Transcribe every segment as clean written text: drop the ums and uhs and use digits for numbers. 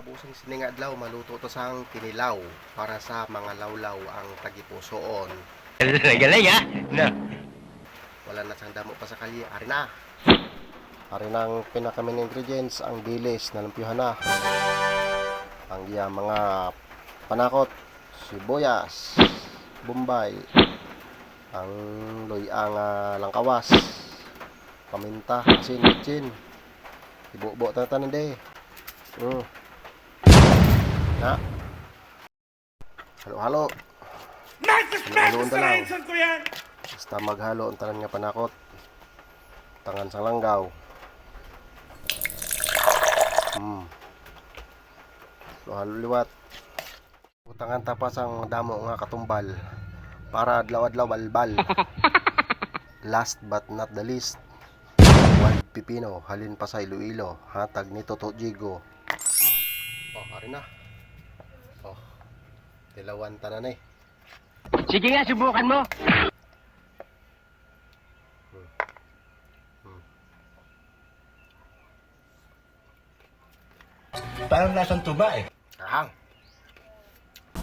Mabusing sining adlaw maluto to sang kinilaw para sa mga lawlaw ang tagipusoon. Galing ha? No. Wala na sang damo pa sa kalye. Ari na. Ari nang pinakamin ingredients ang dilis na lampyuhan na. Ang mga panakot, sibuyas, bombay, ang loyang langkawas, paminta, asin, bitsin. Ibubo tanan de. Na. Halo-halo. Halo-halo lang. Basta maghalo ang tanan nga panakot. Tangan sang langgaw. Halo liwat. Utangan tapas ang damo nga katumbal para adlaw-adlaw balbal. Last but not the least, wild pipino halin pa sa Iloilo, hatag ni Toto Jigo. Ari na. Tilawan tanan eh. Sige nga, subukan mo. Parang lasang tuba eh. Kahang.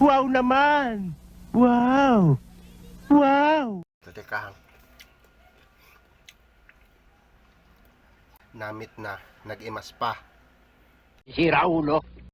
Wow naman! Wow! Wow! Tete kahang. Namit na, nag-imas pa. Sira ulo.